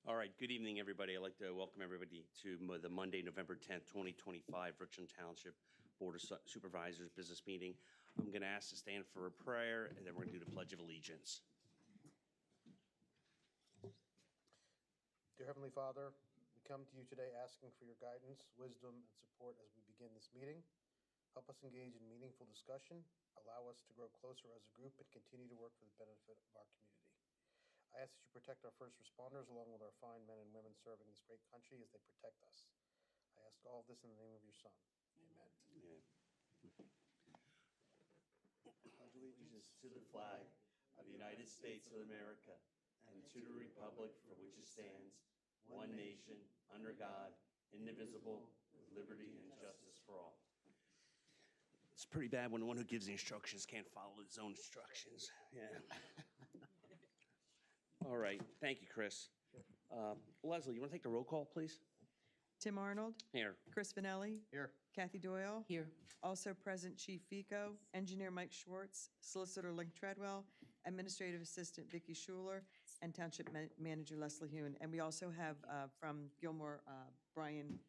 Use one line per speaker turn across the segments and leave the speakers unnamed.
All right, good evening, everybody. I'd like to welcome everybody to the Monday, November 10th, 2025 Richland Township Board of Supervisors business meeting. I'm going to ask to stand for a prayer, and then we're going to do the Pledge of Allegiance.
Dear Heavenly Father, we come to you today asking for your guidance, wisdom, and support as we begin this meeting. Help us engage in meaningful discussion, allow us to grow closer as a group, and continue to work for the benefit of our community. I ask that you protect our first responders along with our fine men and women serving this great country as they protect us. I ask all of this in the name of your Son. Amen.
Pledge allegiance to the flag of the United States of America and to the republic for which it stands, one nation, under God, indivisible, with liberty and justice for all. It's pretty bad when the one who gives the instructions can't follow his own instructions. Yeah. All right. Thank you, Chris. Leslie, you want to take the roll call, please?
Tim Arnold.
Here.
Chris Finelli.
Here.
Kathy Doyle.
Here.
Also present Chief Fico, Engineer Mike Schwartz, Solicitor Link Treadwell, Administrative Assistant Vicki Schuler, and Township Manager Leslie Hune. And we also have from Gilmore, Brian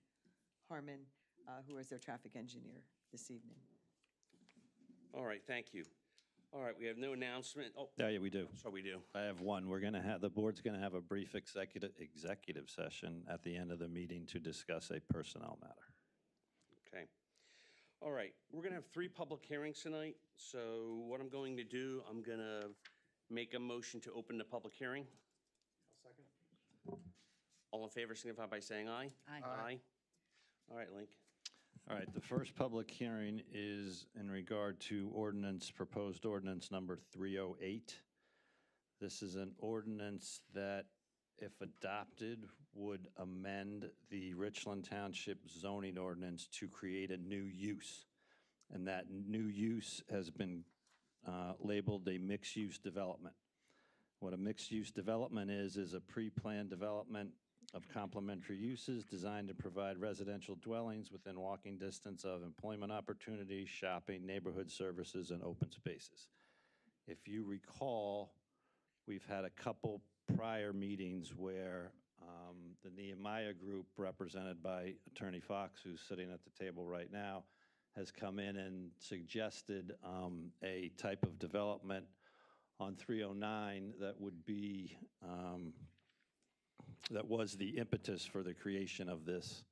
Harmon, who is their traffic engineer this evening.
All right. Thank you. All right. We have no announcement. Oh,
Yeah, we do.
so we do.
I have one. The board's going to have a brief executive session at the end of the meeting to discuss a personnel matter.
Okay. All right. We're going to have 3 public hearings tonight. So what I'm going to do, I'm going to make a motion to open the public hearing.
I'll second.
All in favor signify by saying aye.
Aye.
Aye. All right, Link.
All right, the first public hearing is in regard to proposed ordinance number 308. This is an ordinance that, if adopted, would amend the Richland Township zoning ordinance to create a new use. And that new use has been labeled a mixed-use development. What a mixed-use development is a pre-planned development of complementary uses designed to provide residential dwellings within walking distance of employment opportunities, shopping, neighborhood services, and open spaces. If you recall, we've had a couple prior meetings where the Nehemiah Group, represented by Attorney Fox, who's sitting at the table right now, has come in and suggested a type of development on 309 that would be that was the impetus for the creation of this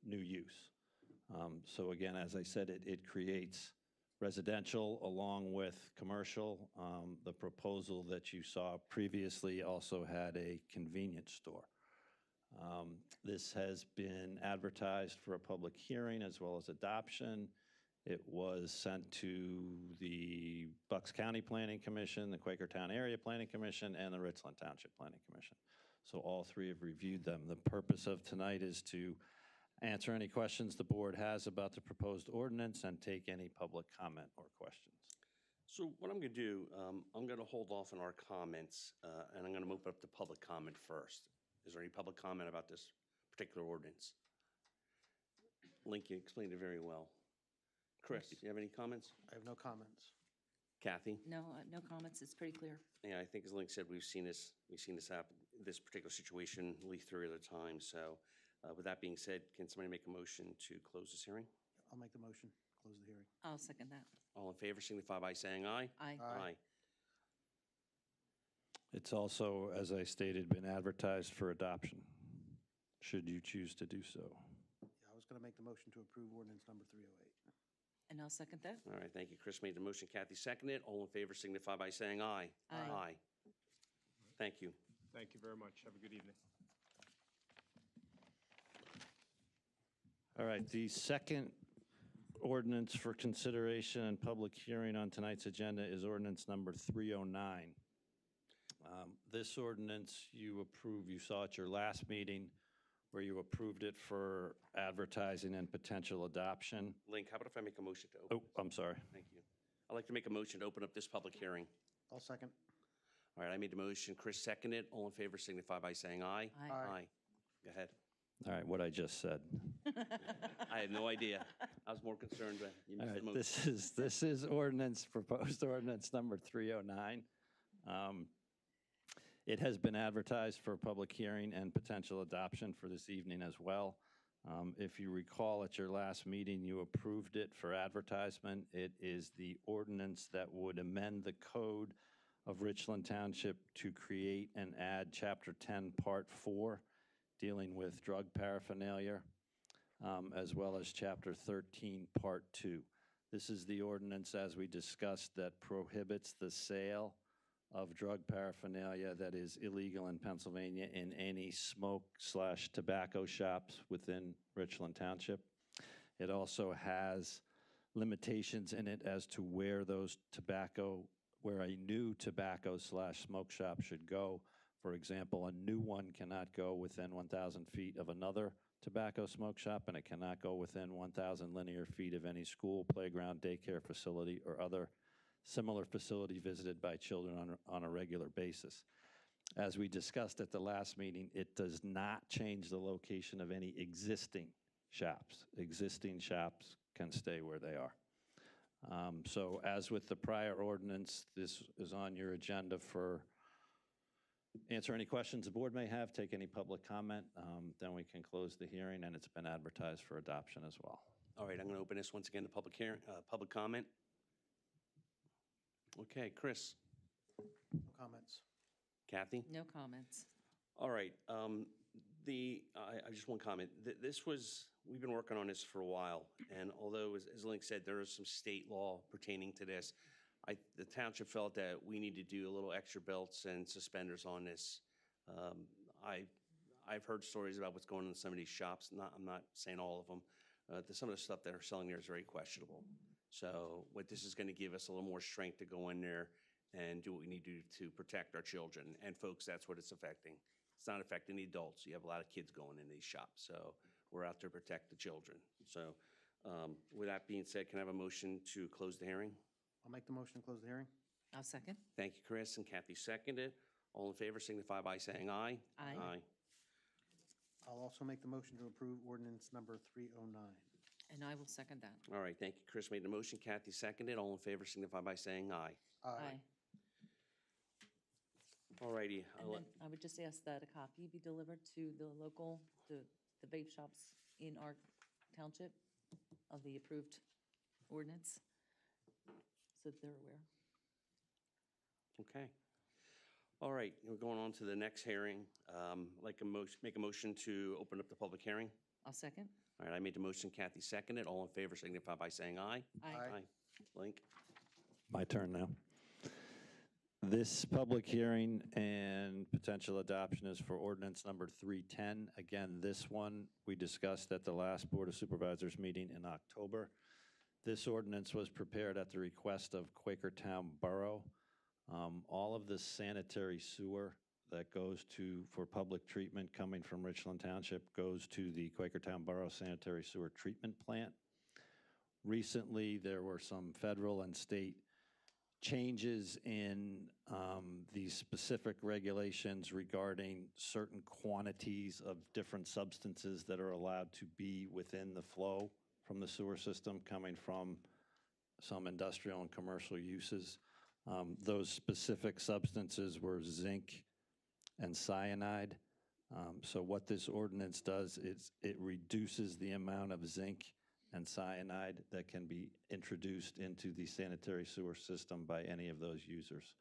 new use. So again, as I said, it creates residential along with commercial. The proposal that you saw previously also had a convenience store. This has been advertised for a public hearing as well as adoption. It was sent to the Bucks County Planning Commission, the Quakertown Area Planning Commission, and the Richland Township Planning Commission. So all 3 have reviewed them. The purpose of tonight is to answer any questions the board has about the proposed ordinance and take any public comment or questions.
So what I'm going to do, I'm going to hold off on our comments, and I'm going to open up the public comment first. Is there any public comment about this particular ordinance? Link, you explained it very well. Chris, do you have any comments?
I have no comments.
Kathy?
No, no comments. It's pretty clear.
Yeah, I think as Link said, we've seen this happen, this particular situation at least 3 other times. So with that being said, can somebody make a motion to close this hearing?
I'll make the motion. Close the hearing.
I'll second that.
All in favor signify by saying aye.
Aye.
Aye.
It's also, as I stated, been advertised for adoption, should you choose to do so.
Yeah, I was going to make the motion to approve ordinance number 308.
And I'll second that.
All right, thank you. Chris made the motion. Kathy seconded. All in favor signify by saying aye.
Aye.
Thank you.
Thank you very much. Have a good evening.
All right, the second ordinance for consideration and public hearing on tonight's agenda is ordinance number 309. This ordinance you saw at your last meeting where you approved it for advertising and potential adoption.
Link, how about if I make a motion to open?
Oh, I'm sorry.
Thank you. I'd like to make a motion to open up this public hearing.
I'll second.
All right, I made the motion. Chris seconded. All in favor signify by saying aye.
Aye.
Aye. Go ahead.
All right, what I just said.
I had no idea. I was more concerned that you
All
missed the
right,
motion.
this is proposed ordinance number 309. It has been advertised for a public hearing and potential adoption for this evening as well. If you recall, at your last meeting, you approved it for advertisement. It is the ordinance that would amend the code of Richland Township to create and add Chapter 10, Part 4, dealing with drug paraphernalia, as well as Chapter 13, Part 2. This is the ordinance, as we discussed, that prohibits the sale of drug paraphernalia that is illegal in Pennsylvania in any smoke/tobacco shops within Richland Township. It also has limitations in it as to where where a new tobacco/smoke shop should go. For example, a new one cannot go within 1,000 feet of another tobacco smoke shop, and it cannot go within 1,000 linear feet of any school, playground, daycare facility, or other similar facility visited by children on a regular basis. As we discussed at the last meeting, it does not change the location of any existing shops. Existing shops can stay where they are. So as with the prior ordinance, this is on your agenda for answer any questions the board may have, take any public comment, then we can close the hearing, and it's been advertised for adoption as well.
All right, I'm going to open this once again to public hearing, public comment. Okay, Chris.
No comments.
Kathy?
No comments.
All right, I just want to comment. We've been working on this for a while, and although, as Link said, there is some state law pertaining to this, the township felt that we need to do a little extra belts and suspenders on this. I've heard stories about what's going on in some of these shops. I'm not saying all of them. Some of the stuff that are selling there is very questionable. So what this is going to give us a little more strength to go in there and do what we need to do to protect our children. And folks, that's what it's affecting. It's not affecting the adults. You have a lot of kids going in these shops. So we're out there to protect the children. So with that being said, can I have a motion to close the hearing?
I'll make the motion to close the hearing.
I'll second.
Thank you, Chris, and Kathy seconded. All in favor signify by saying aye.
Aye.
I'll also make the motion to approve ordinance number 309.
And I will second that.
All right, thank you. Chris made the motion, Kathy seconded. All in favor signify by saying aye.
Aye.
All righty.
And then I would just ask that a copy be delivered to the vape shops in our township of the approved ordinance, so that they're aware.
Okay. All right, we're going on to the next hearing. Make a motion to open up the public hearing.
I'll second.
All right, I made the motion, Kathy seconded. All in favor signify by saying aye.
Aye.
Link?
My turn now. This public hearing and potential adoption is for ordinance number 310. Again, this one we discussed at the last Board of Supervisors meeting in October. This ordinance was prepared at the request of Quakertown Borough. All of the sanitary sewer that goes for public treatment coming from Richland Township goes to the Quakertown Borough Sanitary Sewer Treatment Plant. Recently, there were some federal and state changes in the specific regulations regarding certain quantities of different substances that are allowed to be within the flow from the sewer system coming from some industrial and commercial uses. Those specific substances were zinc and cyanide. So what this ordinance does is it reduces the amount of zinc and cyanide that can be introduced into the sanitary sewer system by any of those users.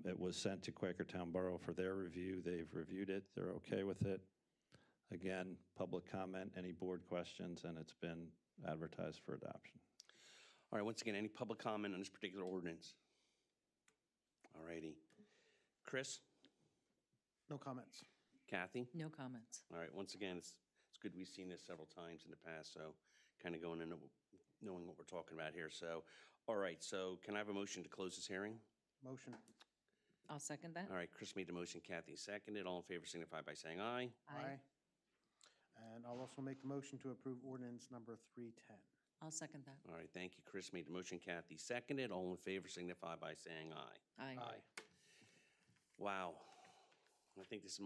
It was sent to Quakertown Borough for their review. They've reviewed it. They're okay with it. Again, public comment, any board questions, and it's been advertised for adoption.
All right, once again, any public comment on this particular ordinance? All righty. Chris?
No comments.
Kathy?
No comments.
All right, once again, it's good we've seen this several times in the past, so kind of going into knowing what we're talking about here. So, all right, so can I have a motion to close this hearing?
Motion.
I'll second that.
All right, Chris made the motion, Kathy seconded. All in favor signify by saying aye.
Aye.
And I'll also make the motion to approve ordinance number 310.
I'll second that.
All right, thank you. Chris made the motion, Kathy seconded. All in favor signify by saying aye.
Aye.
Wow. I think this is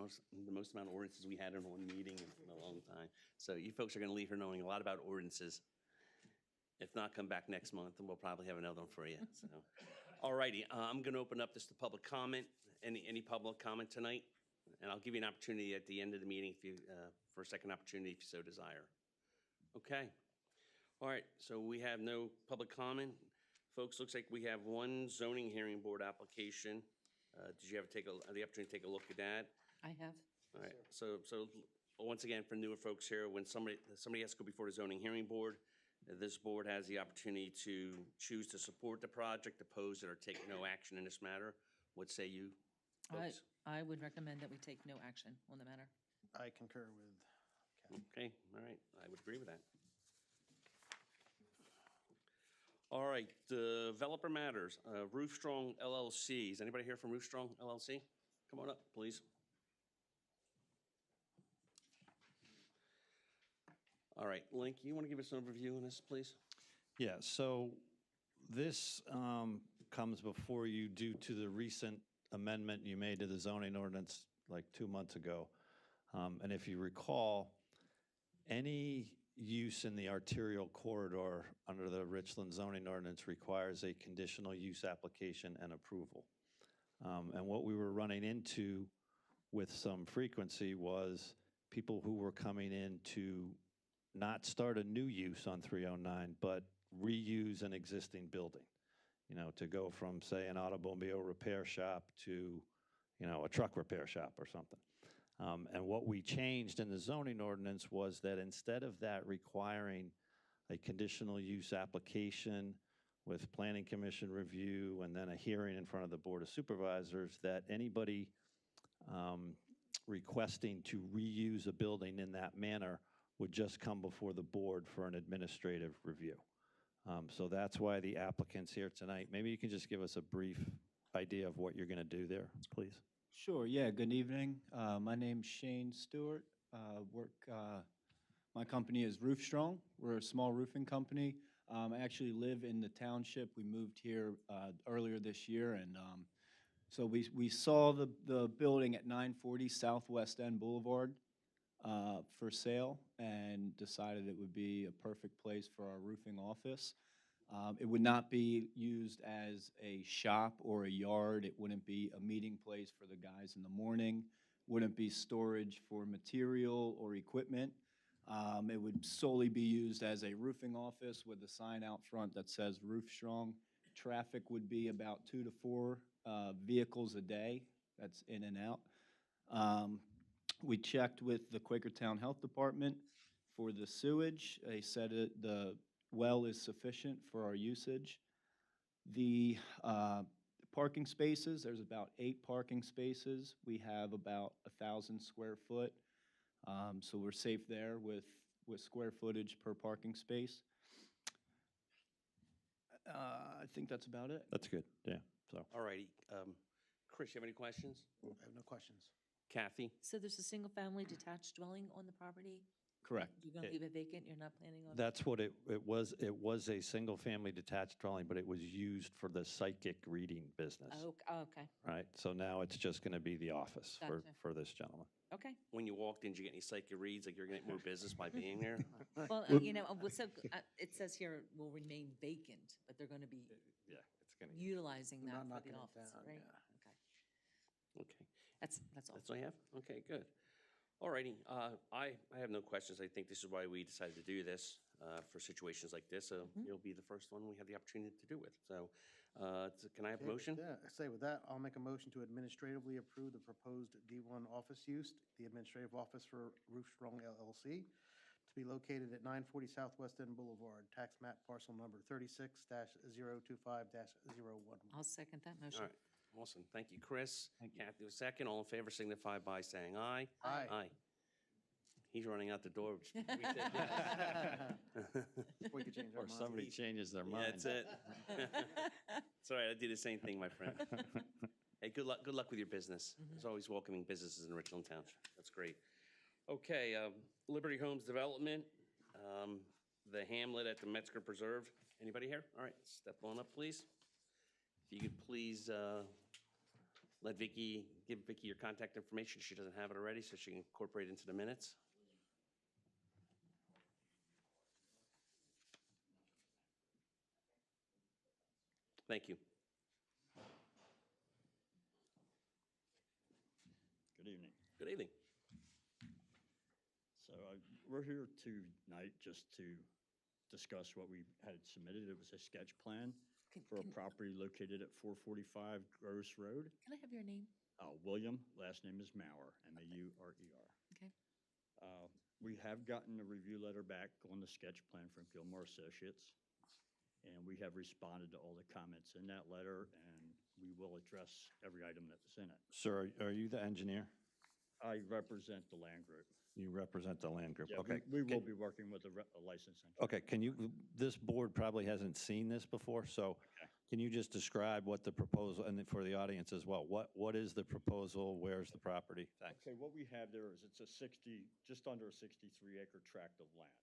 the most amount of ordinances we had in one meeting in a long time. So you folks are going to leave here knowing a lot about ordinances. If not, come back next month and we'll probably have another one for you. So, All righty, I'm going to open up this to public comment. Any public comment tonight? And I'll give you an opportunity at the end of the meeting if you, for a second opportunity if you so desire. Okay. All right, so we have no public comment. Folks, looks like we have one zoning hearing board application. Did you ever take the opportunity to take a look at that?
I have.
All right, so once again, for newer folks here, when somebody has to go before the zoning hearing board, this board has the opportunity to choose to support the project, oppose it, or take no action in this matter. What say you, folks?
I would recommend that we take no action on the matter.
I concur with Kathy.
Okay, all right, I would agree with that. All right, developer matters, Roof Strong LLC. Is anybody here from Roof Strong LLC? Come on up, please. All right, Link, you want to give us an overview on this, please?
Yeah, so this comes before you due to the recent amendment you made to the zoning ordinance like 2 months ago. And if you recall, any use in the arterial corridor under the Richland zoning ordinance requires a conditional use application and approval. And what we were running into with some frequency was people who were coming in to not start a new use on 309, but reuse an existing building, you know, to go from, say, an automobile repair shop to, you know, a truck repair shop or something. And what we changed in the zoning ordinance was that instead of that requiring a conditional use application with planning commission review and then a hearing in front of the Board of Supervisors, that anybody requesting to reuse a building in that manner would just come before the board for an administrative review. So that's why the applicant's here tonight. Maybe you can just give us a brief idea of what you're going to do there, please.
Sure, yeah, good evening. My name's Shane Stewart. My company is Roof Strong. We're a small roofing company. I actually live in the township. We moved here earlier this year, and so we saw the building at 940 Southwest End Boulevard for sale and decided it would be a perfect place for our roofing office. It would not be used as a shop or a yard. It wouldn't be a meeting place for the guys in the morning. Wouldn't be storage for material or equipment. It would solely be used as a roofing office with a sign out front that says Roof Strong. Traffic would be about 2 to 4 vehicles a day. That's in and out. We checked with the Quakertown Health Department for the sewage. They said the well is sufficient for our usage. The parking spaces, there's about 8 parking spaces. We have about 1,000 square foot. So we're safe there with square footage per parking space. I think that's about it.
That's good, yeah. So.
All righty. Chris, you have any questions?
I have no questions.
Kathy?
So there's a single-family detached dwelling on the property?
Correct.
You're going to leave it vacant? You're not planning on?
That's what it was. It was a single-family detached dwelling, but it was used for the psychic reading business.
Oh, okay.
Right, so now it's just going to be the office
Gotcha.
for this gentleman.
Okay.
When you walked in, did you get any psychic reads, like you're going to get more business by being there?
Well, you know, so it says here will remain vacant, but they're going to be
Yeah, it's going to.
utilizing
We're
that
not
for the
knocking it
office,
down,
right?
yeah.
Okay.
Okay.
That's all.
That's all I have? Okay, good. All righty. I have no questions. I think this is why we decided to do this, for situations like this. So you'll be the first one we have the opportunity to do it. So can I have a motion?
Yeah, I say with that, I'll make a motion to administratively approve the proposed D1 office use, the administrative office for Roof Strong LLC, to be located at 940 Southwest End Boulevard, tax map parcel number 36-025-011.
I'll second that
All
motion.
right. Awesome. Thank you, Chris. Kathy, a second. All in favor signify by saying aye.
Aye.
Aye. He's running out the door. We said
We could change our
Or
minds.
somebody changes their
Yeah,
mind.
that's it. It's all right. I do the same thing, my friend. Hey, good luck. Good luck with your business. There's always welcoming businesses in Richland Township. That's great. Okay, Liberty Homes Development, the Hamlet at the Metzger Preserve. Anybody here? All right, step on up, please. If you could please give Vicky your contact information. She doesn't have it already, so she can incorporate it into the minutes. Thank you. Good evening.
So we're here tonight just to discuss what we had submitted. It was a sketch plan for a property located at 445 Gross Road.
Can I have your name?
William, last name is Maurer, Maurer.
Okay.
We have gotten a review letter back on the sketch plan from Gilmore Associates, and we have responded to all the comments in that letter, and we will address every item that was in it.
Sir, are you the engineer?
I represent the land group.
You represent the land group,
Yeah,
okay.
we will be working with a licensed engineer.
Okay, can you, this board probably hasn't seen this before, so
Okay.
can you just describe what the proposal, and for the audience as well, what is the proposal, where's the property? Thanks.
Okay, what we have there is it's a just under a 63-acre tract of land.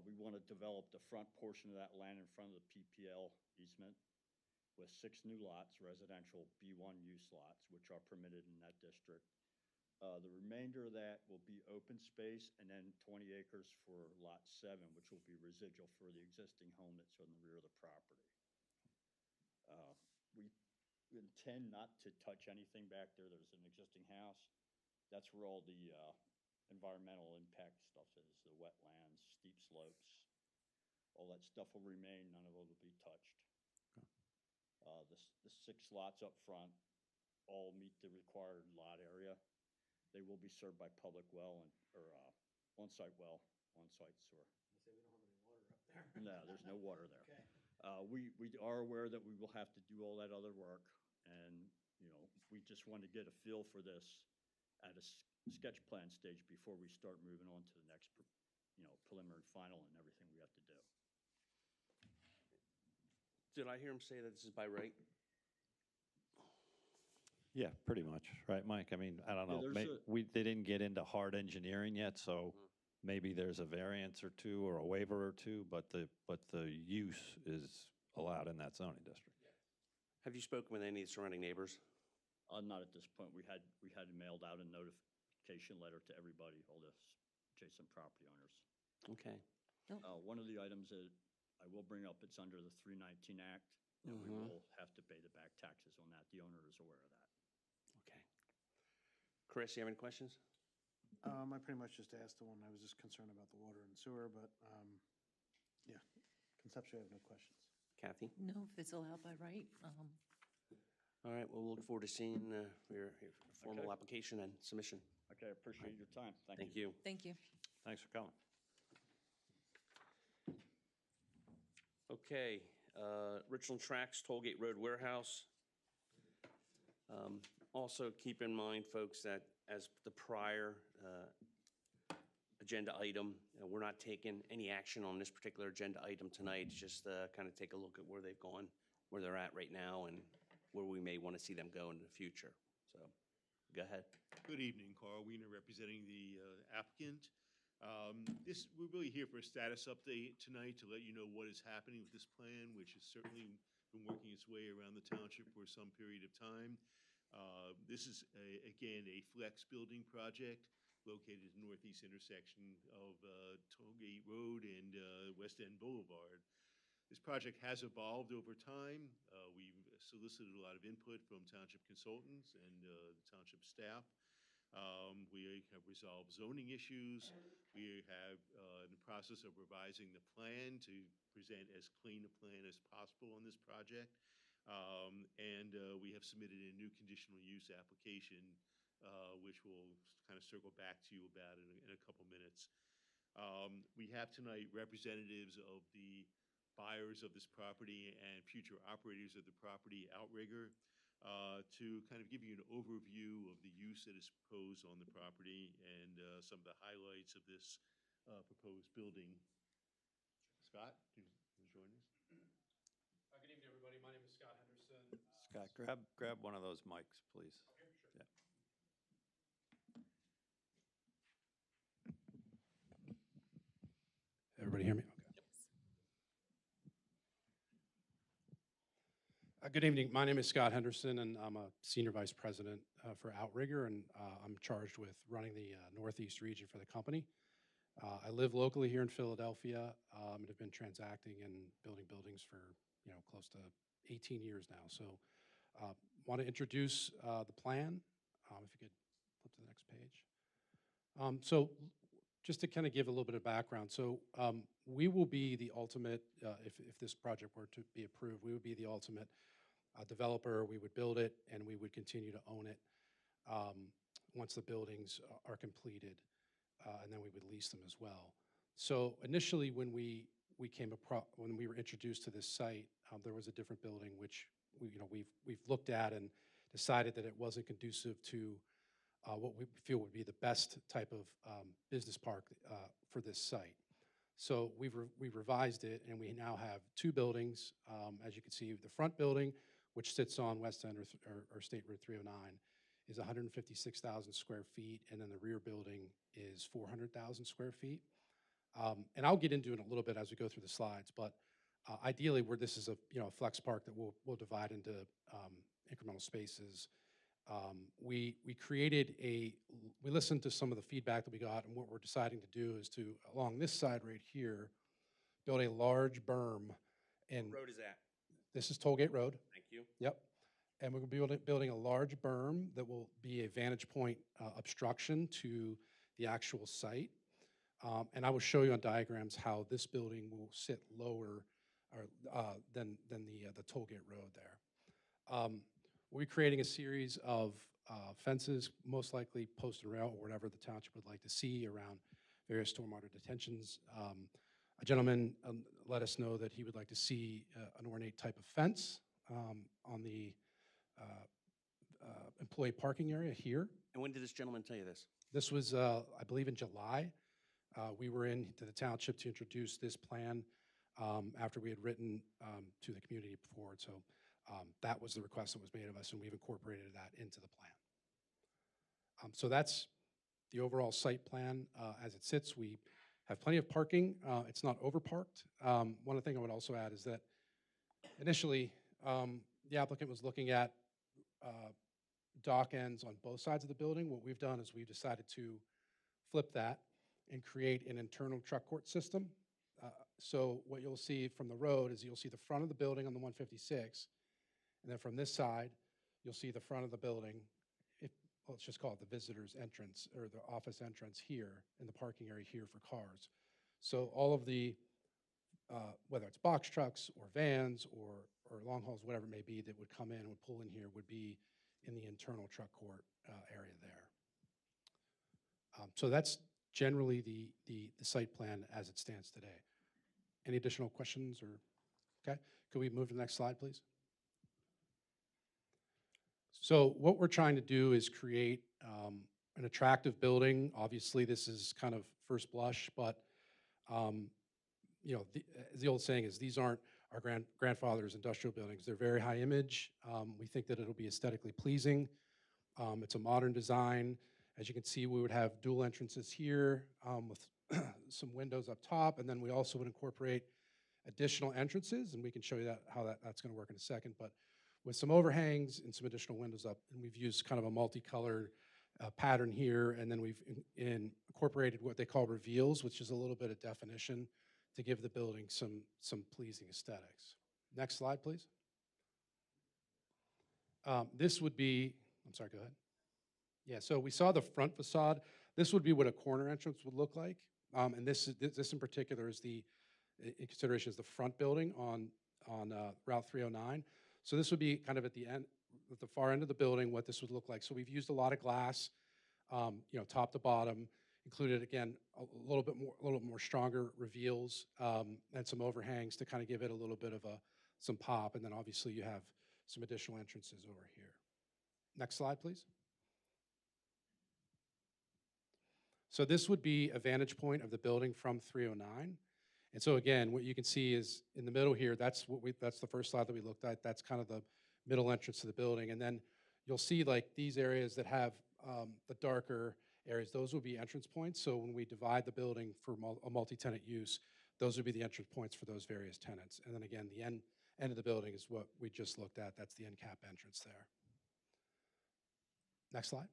We want to develop the front portion of that land in front of the PPL easement with 6 new lots, residential B1 use lots, which are permitted in that district. The remainder of that will be open space, and then 20 acres for Lot 7, which will be residual for the existing home that's on the rear of the property. We intend not to touch anything back there. There's an existing house. That's where all the environmental impact stuff is, the wetlands, steep slopes. All that stuff will remain. None of it will be touched. The 6 lots up front all meet the required lot area. They will be served by public well or on-site well, on-site sewer.
Say we don't have any water up there.
No, there's no water there.
Okay.
We are aware that we will have to do all that other work, and, we just want to get a feel for this at a sketch plan stage before we start moving on to the next, preliminary, final, and everything we have to do.
Did I hear him say that this is by right?
Yeah, pretty much, right, Mike? I mean, I don't
Yeah,
know,
there's
they didn't get into hard engineering yet, so maybe there's a variance or two or a waiver or two, but the use is allowed in that zoning district.
Have you spoken with any of the surrounding neighbors?
Not at this point. We had mailed out a notification letter to everybody, all the adjacent property owners.
Okay.
One of the items that I will bring up, it's under the 319 Act, and we will have to pay the back taxes on that. The owner is aware of that.
Okay. Chris, you have any questions?
I pretty much just asked the one, I was just concerned about the water and sewer, but, yeah, conceptually, I have no questions.
Kathy?
No, if it's allowed by right.
All right, well, we'll look forward to seeing your formal
Okay.
application and submission.
Okay, I appreciate your time.
Thank you.
Thank you.
Thanks for coming.
Okay, Richland Tracks Tollgate Road Warehouse. Also, keep in mind, folks, that as the prior agenda item, we're not taking any action on this particular agenda item tonight. Just kind of take a look at where they've gone, where they're at right now, and where we may want to see them go in the future. So, go ahead.
Good evening, Carl Wiener representing the applicant. We're really here for a status update tonight to let you know what is happening with this plan, which has certainly been working its way around the township for some period of time. This is, again, a flex building project located at the northeast intersection of Tollgate Road and West End Boulevard. This project has evolved over time. We've solicited a lot of input from township consultants and the township staff. We have resolved zoning issues. We have in the process of revising the plan to present as clean a plan as possible on this project. And we have submitted a new conditional use application, which we'll kind of circle back to you about in a couple minutes. We have tonight representatives of the buyers of this property and future operators of the property, Outrigger, to kind of give you an overview of the use that is proposed on the property and some of the highlights of this proposed building. Scott, can you join us?
Good evening, everybody. My name is Scott Henderson.
Scott, grab one of those mics, please. Yeah.
Everybody hear me? Okay. Good evening. My name is Scott Henderson, and I'm a Senior Vice President for Outrigger, and I'm charged with running the Northeast region for the company. I live locally here in Philadelphia and have been transacting and building buildings for close to 18 years now. So want to introduce the plan. If you could flip to the next page. So just to kind of give a little bit of background, so we will be the ultimate, if this project were to be approved, we would be the ultimate developer. We would build it, and we would continue to own it once the buildings are completed, and then we would lease them as well. So initially, when we were introduced to this site, there was a different building which we've looked at and decided that it wasn't conducive to what we feel would be the best type of business park for this site. So we've revised it, and we now have two buildings. As you can see, the front building, which sits on West End or State Route 309, is 156,000 square feet, and then the rear building is 400,000 square feet. And I'll get into it a little bit as we go through the slides, but ideally, where this is a flex park that we'll divide into incremental spaces. We listened to some of the feedback that we got, and what we're deciding to do is to, along this side right here, build a large berm. And
What road is that?
this is Tollgate Road.
Thank you.
Yep. And we're going to be building a large berm that will be a vantage point obstruction to the actual site. And I will show you on diagrams how this building will sit lower than the Tollgate Road there. We'll be creating a series of fences, most likely post and rail or whatever the township would like to see around various stormwater detentions. A gentleman let us know that he would like to see an ornate type of fence on the employee parking area here.
And when did this gentleman tell you this?
This was, I believe, in July. We were into the township to introduce this plan after we had written to the community before. So that was the request that was made of us, and we've incorporated that into the plan. So that's the overall site plan as it sits. We have plenty of parking. It's not overparked. One thing I would also add is that initially, the applicant was looking at dock ends on both sides of the building. What we've done is we've decided to flip that and create an internal truck court system. So what you'll see from the road is you'll see the front of the building on the 156, and then from this side, you'll see the front of the building. Let's just call it the visitor's entrance or the office entrance here in the parking area here for cars. So all of the, whether it's box trucks or vans or long hauls, whatever it may be, that would come in and would pull in here would be in the internal truck court area there. So that's generally the site plan as it stands today. Any additional questions or, okay? Could we move to the next slide, please? So what we're trying to do is create an attractive building. Obviously, this is kind of first blush, but as the old saying is, these aren't our grandfather's industrial buildings. They're very high image. We think that it'll be aesthetically pleasing. It's a modern design. As you can see, we would have dual entrances here with some windows up top, and then we also would incorporate additional entrances, and we can show you how that's going to work in a second, but with some overhangs and some additional windows up, and we've used kind of a multicolored pattern here, and then we've incorporated what they call reveals, which is a little bit of definition to give the building some pleasing aesthetics. Next slide, please. This would be, I'm sorry, go ahead. Yeah, so we saw the front facade. This would be what a corner entrance would look like. And this in particular is in consideration is the front building on Route 309. So this would be kind of at the end, at the far end of the building, what this would look like. So we've used a lot of glass, top to bottom, included again a little bit more stronger reveals and some overhangs to kind of give it a little bit of some pop. And then obviously you have some additional entrances over here. Next slide, please. So this would be a vantage point of the building from 309. And so again, what you can see is in the middle here, that's the first slide that we looked at. That's kind of the middle entrance to the building. And then you'll see like these areas that have the darker areas, those will be entrance points. So when we divide the building for a multi-tenant use, those would be the entrance points for those various tenants. And then again, the end of the building is what we just looked at. That's the end cap entrance there. Next slide.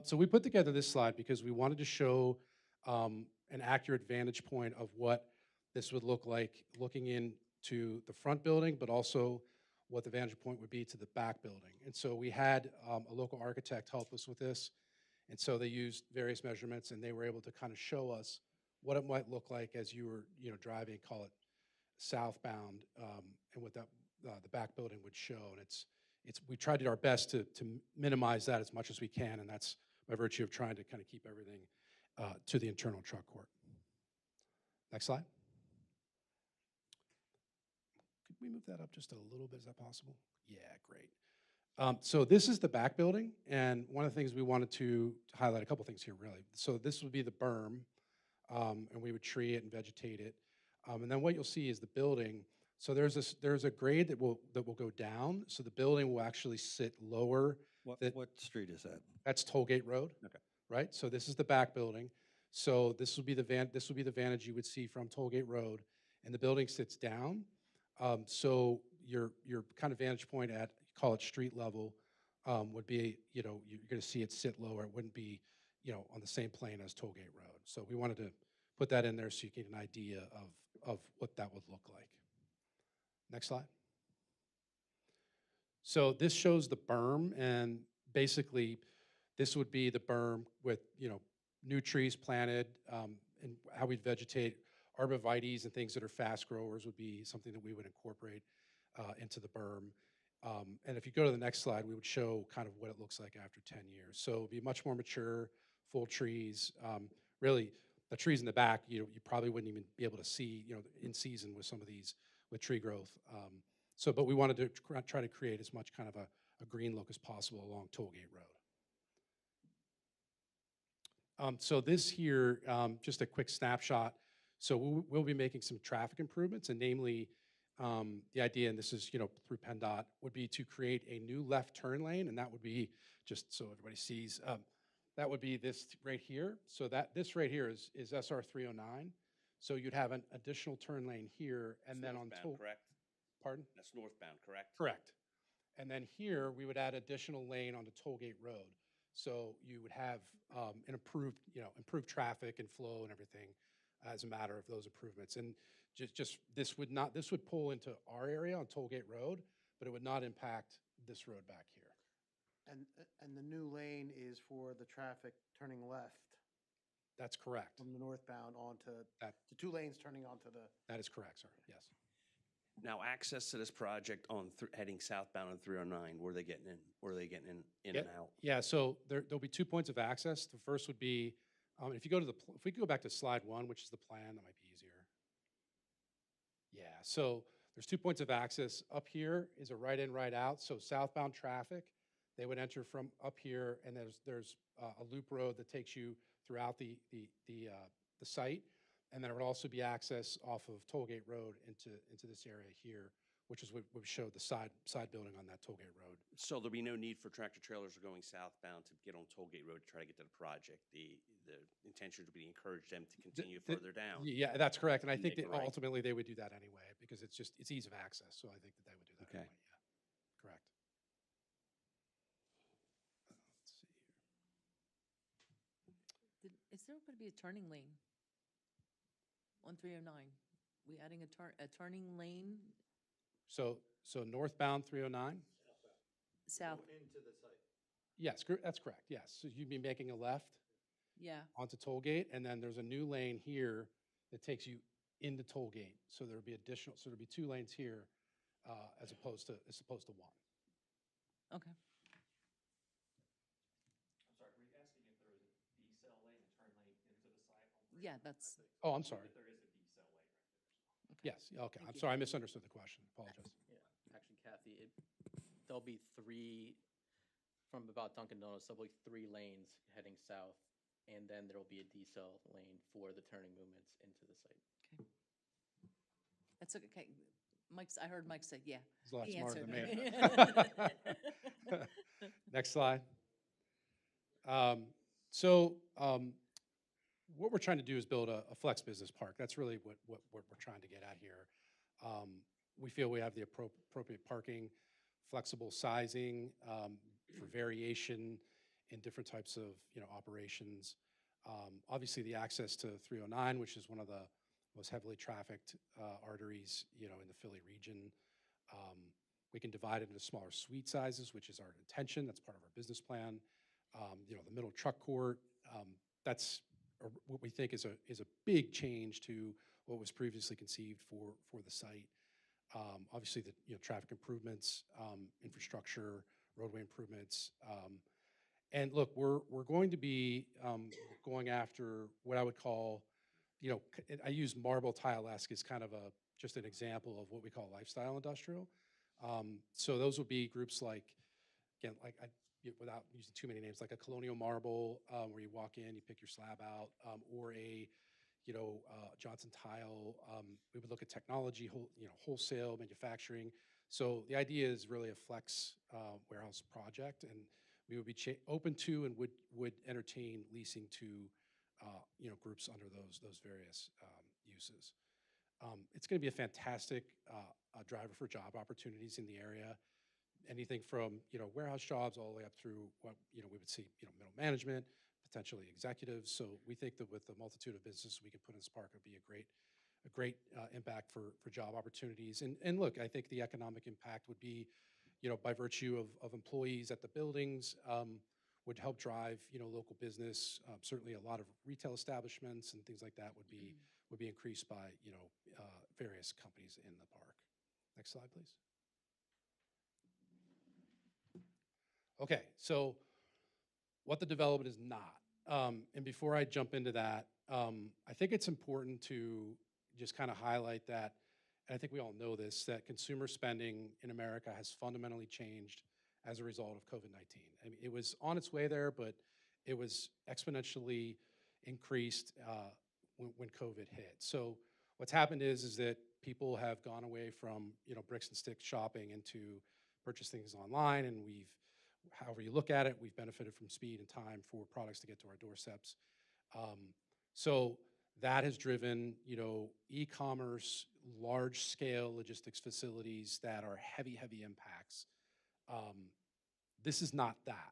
So we put together this slide because we wanted to show an accurate vantage point of what this would look like looking into the front building, but also what the vantage point would be to the back building. And so we had a local architect help us with this. And so they used various measurements, and they were able to kind of show us what it might look like as you were, driving, call it southbound, and what the back building would show. And we tried to do our best to minimize that as much as we can, and that's by virtue of trying to kind of keep everything to the internal truck court. Next slide. Could we move that up just a little bit? Is that possible? Yeah, great. So this is the back building, and one of the things we wanted to highlight, a couple things here, really. So this would be the berm, and we would tree it and vegetate it. And then what you'll see is the building. So there's a grade that will go down, so the building will actually sit lower.
What street is that?
That's Tollgate Road.
Okay.
Right? So this is the back building. So this will be the vantage you would see from Tollgate Road, and the building sits down. So your kind of vantage point at, call it street level, would be, you're going to see it sit lower. It wouldn't be, on the same plane as Tollgate Road. So we wanted to put that in there so you get an idea of what that would look like. Next slide. So this shows the berm, and basically this would be the berm with, new trees planted, and how we'd vegetate. Arborvitaes and things that are fast growers would be something that we would incorporate into the berm. And if you go to the next slide, we would show kind of what it looks like after 10 years. So it would be much more mature, full trees. Really, the trees in the back, you probably wouldn't even be able to see, in season with some of these, with tree growth. But we wanted to try to create as much kind of a green look as possible along Tollgate Road. So this here, just a quick snapshot. So we'll be making some traffic improvements, and namely, the idea, and this is, through PennDOT, would be to create a new left turn lane, and that would be, just so everybody sees, that would be this right here. So this right here is SR 309. So you'd have an additional turn lane here, and then on
correct?
Pardon?
That's northbound, correct?
Correct. And then here, we would add additional lane onto Tollgate Road. So you would have an improved traffic and flow and everything as a matter of those improvements. And this would pull into our area on Tollgate Road, but it would not impact this road back here.
And the new lane is for the traffic turning left
That's correct.
from the northbound onto,
That-
the 2 lanes turning onto the,
That is correct, sir, yes.
Now, access to this project heading southbound on 309, where are they getting in? Where are they getting in and out?
Yeah, so there'll be 2 points of access. The first would be, if we could go back to slide 1, which is the plan, that might be easier. Yeah, so there's 2 points of access. Up here is a right in, right out. So southbound traffic, they would enter from up here, and there's a loop road that takes you throughout the site. And then it would also be access off of Tollgate Road into this area here, which is what we showed the side building on that Tollgate Road.
So there'll be no need for tractor trailers going southbound to get on Tollgate Road to try to get to the project. The intention would be to encourage them to continue further down.
Yeah, that's correct. And I think
Make
that
it right.
ultimately they would do that anyway, because it's ease of access. So I think that they would do that
Okay.
anyway, yeah. Correct. Let's see here.
Is there going to be a turning lane on 309? We adding a turning lane
So northbound 309?
south?
Yes, that's correct, yes. So you'd be making a left
Yeah,
onto Tollgate, and then there's a new lane here that takes you into Tollgate. So there'll be 2 lanes here as opposed to 1.
okay.
I'm sorry, were you asking if there was a decel lane, a turn lane into the site?
Yeah, that's,
Oh, I'm sorry.
But there is a decel lane right there.
Yes, okay. I'm
you.
sorry, I misunderstood the question. Apologize.
Yeah, actually, Kathy, there'll be 3, from about Dunkin' Donuts, there'll be 3 lanes heading south, and then there'll be a decel lane for the turning movements into the site.
okay. That's okay. I heard Mike say, yeah.
He's a lot
He
smarter than
answered.
me. Next slide. What we're trying to do is build a flex business park. That's really what we're trying to get at here. We feel we have the appropriate parking, flexible sizing for variation in different types of operations. Obviously, the access to 309, which is one of the most heavily trafficked arteries in the Philly region. We can divide it into smaller suite sizes, which is our intention. That's part of our business plan. The middle truck court, that's what we think is a big change to what was previously conceived for the site. Obviously, the traffic improvements, infrastructure, roadway improvements. And look, we're going to be going after what I would call, I use marble tile-esque as kind of just an example of what we call lifestyle industrial. So those would be groups like, again, without using too many names, like a Colonial Marble, where you walk in, you pick your slab out, or a Johnson Tile. We would look at technology, wholesale, manufacturing. So the idea is really a flex warehouse project, and we would be open to and would entertain leasing to groups under those various uses. It's going to be a fantastic driver for job opportunities in the area. Anything from warehouse jobs all the way up through what we would see middle management, potentially executives. So we think that with the multitude of businesses we can put in this park, would be a great impact for job opportunities. And look, I think the economic impact would be, by virtue of employees at the buildings, would help drive local business. Certainly, a lot of retail establishments and things like that would be increased by various companies in the park. Next slide, please. Okay, so what the development is not. And before I jump into that, I think it's important to just kind of highlight that, and I think we all know this, that consumer spending in America has fundamentally changed as a result of COVID-19. I mean, it was on its way there, but it was exponentially increased when COVID hit. So what's happened is that people have gone away from bricks and sticks shopping into purchase things online, and however you look at it, we've benefited from speed and time for products to get to our doorsteps. So that has driven, e-commerce, large-scale logistics facilities that are heavy impacts. This is not that.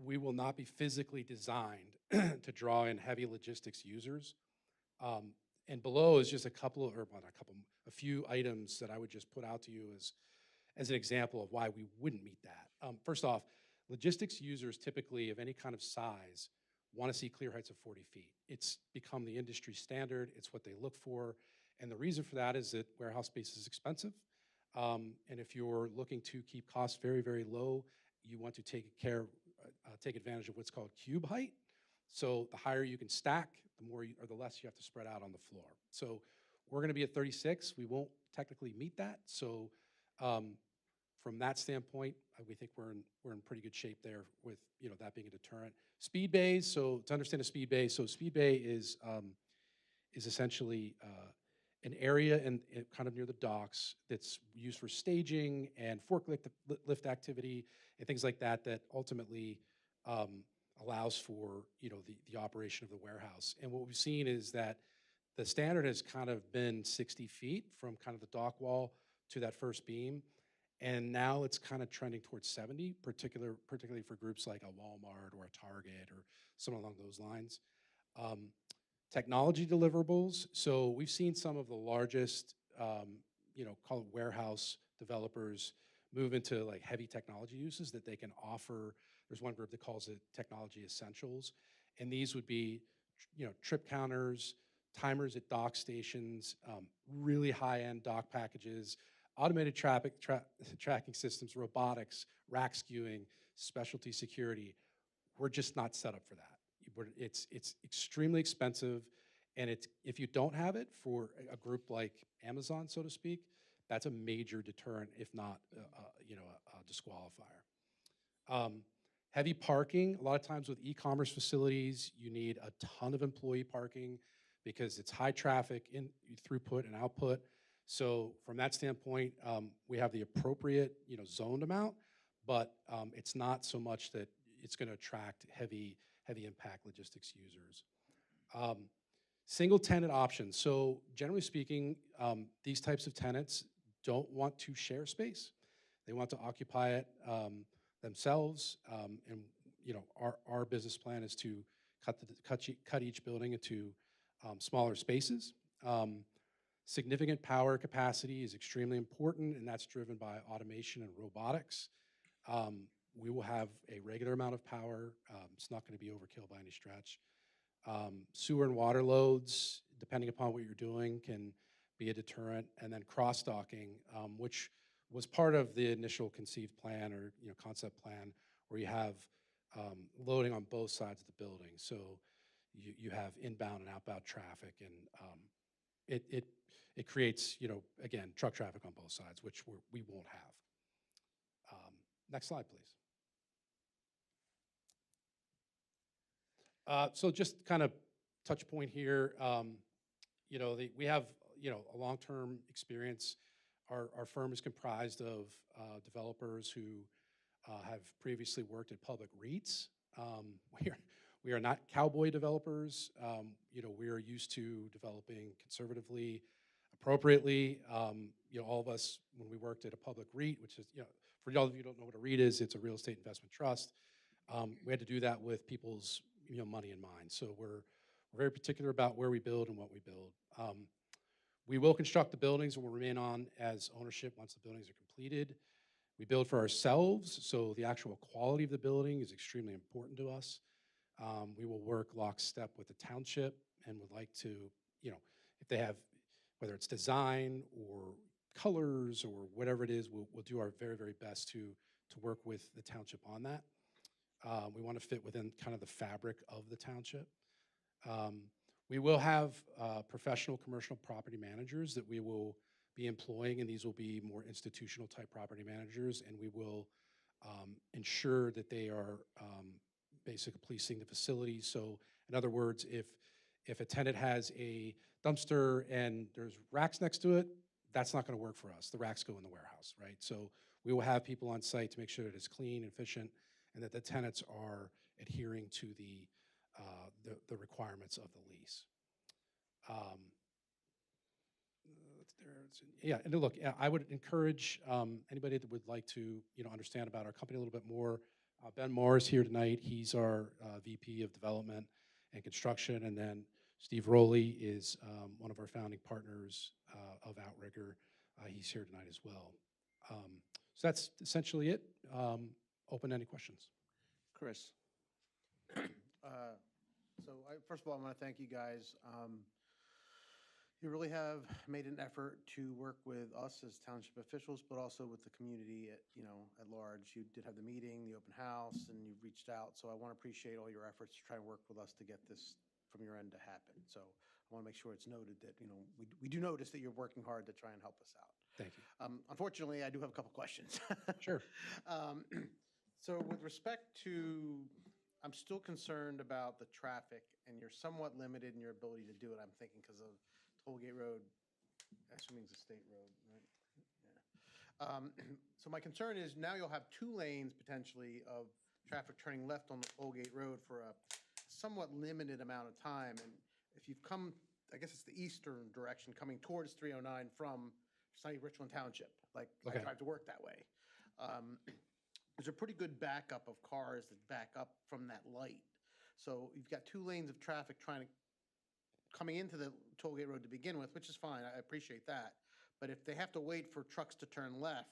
We will not be physically designed to draw in heavy logistics users. And below is just a few items that I would just put out to you as an example of why we wouldn't meet that. First off, logistics users typically of any kind of size want to see clear heights of 40 feet. It's become the industry standard. It's what they look for. And the reason for that is that warehouse space is expensive. And if you're looking to keep costs very, very low, you want to take advantage of what's called cube height. So the higher you can stack, the less you have to spread out on the floor. So we're going to be at 36. We won't technically meet that. So from that standpoint, we think we're in pretty good shape there with that being a deterrent. Speed bays. So to understand a speed bay, so speed bay is essentially an area kind of near the docks that's used for staging and forklift activity and things like that. That ultimately allows for the operation of the warehouse. And what we've seen is that the standard has kind of been 60 feet from kind of the dock wall to that first beam. And now it's kind of trending towards 70, particularly for groups like a Walmart or a Target or someone along those lines. Technology deliverables. So we've seen some of the largest, call it warehouse developers move into like heavy technology uses that they can offer. There's one group that calls it technology essentials. And these would be, trip counters, timers at dock stations, really high-end dock packages, automated tracking systems, robotics, rack skewing, specialty security. We're just not set up for that. It's extremely expensive, and if you don't have it for a group like Amazon, so to speak, that's a major deterrent, if not a disqualifier. Heavy parking. A lot of times with e-commerce facilities, you need a ton of employee parking because it's high traffic in throughput and output. So from that standpoint, we have the appropriate, zoned amount, but it's not so much that it's going to attract heavy impact logistics users. Single tenant options. So generally speaking, these types of tenants don't want to share space. They want to occupy it themselves. And our business plan is to cut each building into smaller spaces. Significant power capacity is extremely important, and that's driven by automation and robotics. We will have a regular amount of power. It's not going to be overkill by any stretch. Sewer and water loads, depending upon what you're doing, can be a deterrent. And then cross-docking, which was part of the initial conceived plan or concept plan, where you have loading on both sides of the building. So you have inbound and outbound traffic, and it creates, again, truck traffic on both sides, which we won't have. Next slide, please. So just kind of touch point here, we have, a long-term experience. Our firm is comprised of developers who have previously worked at public REITs. We are not cowboy developers. We are used to developing conservatively, appropriately. All of us, when we worked at a public REIT, which is, for y'all of you who don't know what a REIT is, it's a real estate investment trust. We had to do that with people's money in mind. So we're very particular about where we build and what we build. We will construct the buildings and will remain on as ownership once the buildings are completed. We build for ourselves, so the actual quality of the building is extremely important to us. We will work lockstep with the township and would like to, if they have, whether it's design or colors or whatever it is, we'll do our very, very best to work with the township on that. We want to fit within kind of the fabric of the township. We will have professional commercial property managers that we will be employing, and these will be more institutional type property managers, and we will ensure that they are basically policing the facilities. So in other words, if a tenant has a dumpster and there's racks next to it, that's not going to work for us. The racks go in the warehouse, right? So we will have people on site to make sure that it's clean, efficient, and that the tenants are adhering to the requirements of the lease. Yeah, and look, I would encourage anybody that would like to, understand about our company a little bit more. Ben Moore is here tonight. He's our VP of Development and Construction, and then Steve Rowley is one of our founding partners of Outrigger. He's here tonight as well. So that's essentially it. Open to any questions.
Chris.
First of all, I want to thank you guys. You really have made an effort to work with us as township officials, but also with the community at large. You did have the meeting, the open house, and you reached out. So I want to appreciate all your efforts to try and work with us to get this from your end to happen. So I want to make sure it's noted that, we do notice that you're working hard to try and help us out.
Thank you.
Unfortunately, I do have a couple questions.
Sure.
So with respect to, I'm still concerned about the traffic, and you're somewhat limited in your ability to do it, I'm thinking, because of Tollgate Road, assuming it's a state road, right? Yeah. So my concern is now you'll have 2 lanes potentially of traffic turning left on the Tollgate Road for a somewhat limited amount of time. And if you've come, I guess it's the eastern direction, coming towards 309 from sunny Richland Township, like I drive to work that way. There's a pretty good backup of cars that back up from that light. So you've got 2 lanes of traffic coming into the Tollgate Road to begin with, which is fine. I appreciate that. But if they have to wait for trucks to turn left,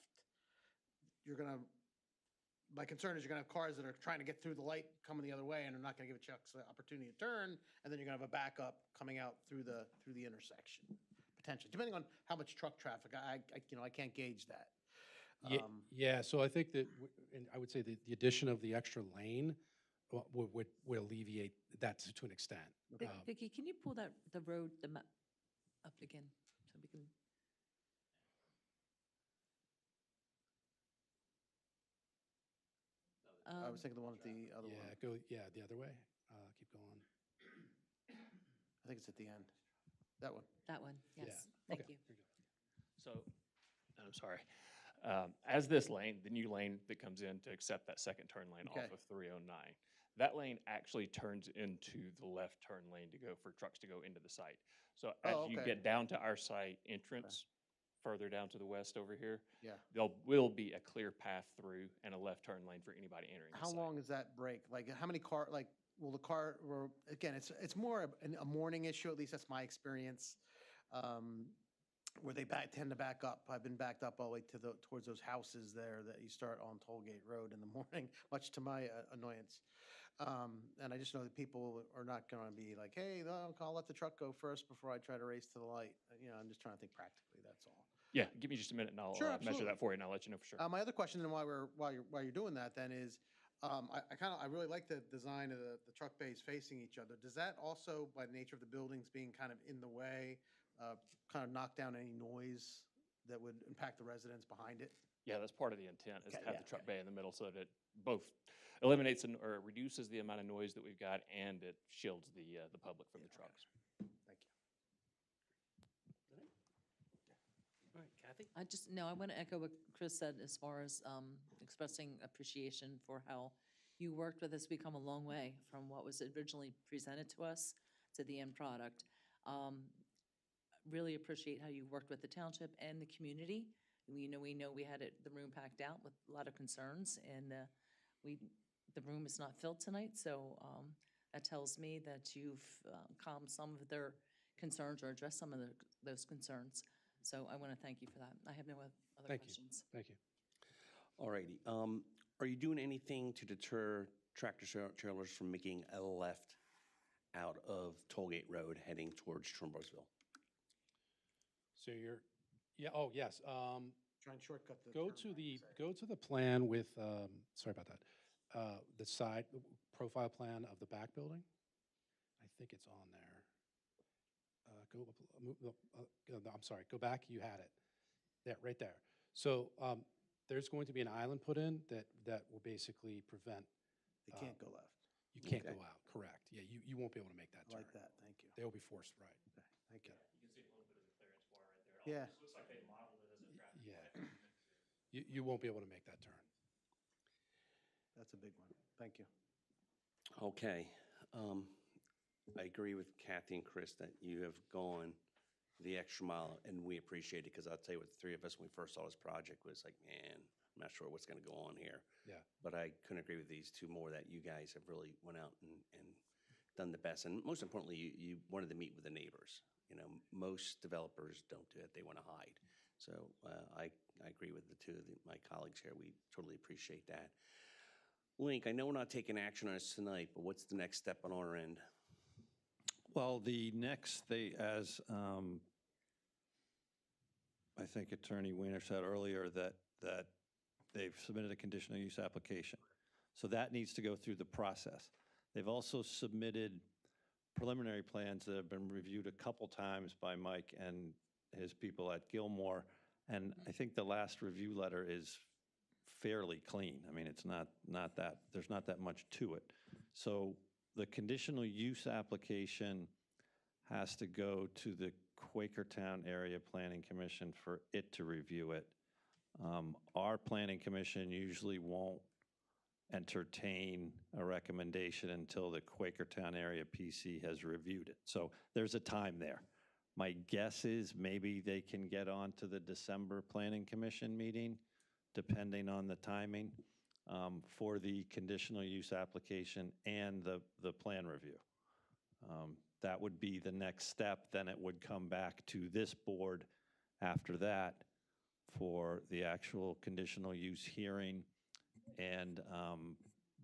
my concern is you're going to have cars that are trying to get through the light coming the other way, and they're not going to give trucks the opportunity to turn, and then you're going to have a backup coming out through the intersection, potentially, depending on how much truck traffic. I can't gauge that.
Yeah, so I think that, and I would say that the addition of the extra lane would alleviate that to an extent.
Vicki, can you pull the map up again so we can?
I was thinking the one at the other one.
The other way. Keep going.
I think it's at the end. That one.
That one, yes.
Yeah.
Thank
Okay.
you.
So, I'm sorry. As this lane, the new lane that comes in to accept that second turn lane
Okay.
off of 309, that lane actually turns into the left turn lane to go for trucks to go into the site. So as you get down to our site entrance, further down to the west over here, there will be a clear path through and a left turn lane for anybody entering the
How
site.
long is that break? Like, how many will the car, or again, it's more a morning issue, at least that's my experience. where they tend to back up. I've been backed up all the way towards those houses there that you start on Tollgate Road in the morning, much to my annoyance. And I just know that people are not going to be like, hey, no, I'll let the truck go first before I try to race to the light. I'm just trying to think practically, that's all.
Yeah, give me just a minute and I'll
Sure,
measure
absolutely.
that for you and I'll let you know for sure.
My other question, and while you're doing that, then is, I really like the design of the truck bays facing each other. Does that also, by the nature of the buildings being kind of in the way, kind of knock down any noise that would impact the residents behind it?
Yeah, that's part of the intent, is to
Okay,
have
yeah,
the truck bay in the middle so that it both eliminates or reduces the amount of noise that we've got, and it shields the public from the trucks.
Thank you.
All right, Kathy?
I want to echo what Chris said as far as expressing appreciation for how you worked with us. We come a long way from what was originally presented to us to the end product. Really appreciate how you worked with the township and the community. We know we had the room packed out with a lot of concerns, and the room is not filled tonight, so that tells me that you've calmed some of their concerns or addressed some of those concerns. So I want to thank you for that. I have no other
Thank you.
questions.
Thank you.
All righty. Are you doing anything to deter tractor trailers from making a left out of Tollgate Road heading towards Trumbullsville?
So yes.
Try and shortcut the.
Go
turn
to
lane,
the,
say.
go to the plan with, sorry about that, the side, the profile plan of the back building. I think it's on there. I'm sorry, go back, you had it. There, right there. So there's going to be an island put in that will basically prevent.
They can't go left.
You can't
Okay.
go out, correct. Yeah, you won't be able to make that
I
turn.
like that, thank you.
They will be forced right.
Okay, thank you.
You can see a little bit of the clearance bar right there.
Yeah.
It looks like they modeled it as a traffic
Yeah.
light.
You won't be able to make that turn.
That's a big one, thank you.
Okay. I agree with Kathy and Chris that you have gone the extra mile, and we appreciate it, because I'll tell you what, the three of us, when we first saw this project, was like, man, I'm not sure what's going to go on here.
Yeah.
But I couldn't agree with these two more, that you guys have really went out and done the best. And most importantly, you wanted to meet with the neighbors. Most developers don't do it. They want to hide. So I agree with the two of my colleagues here. We totally appreciate that. Link, I know we're not taking action on this tonight, but what's the next step on our end?
Well, the next, as I think Attorney Weiner said earlier, that they've submitted a conditional use application. So that needs to go through the process. They've also submitted preliminary plans that have been reviewed a couple times by Mike and his people at Gilmore. And I think the last review letter is fairly clean. I mean, it's not that, there's not that much to it. So the conditional use application has to go to the Quakertown Area Planning Commission for it to review it. Our planning commission usually won't entertain a recommendation until the Quakertown Area PC has reviewed it. So there's a time there. My guess is maybe they can get on to the December Planning Commission meeting, depending on the timing, for the conditional use application and the plan review. That would be the next step. Then it would come back to this board after that for the actual conditional use hearing and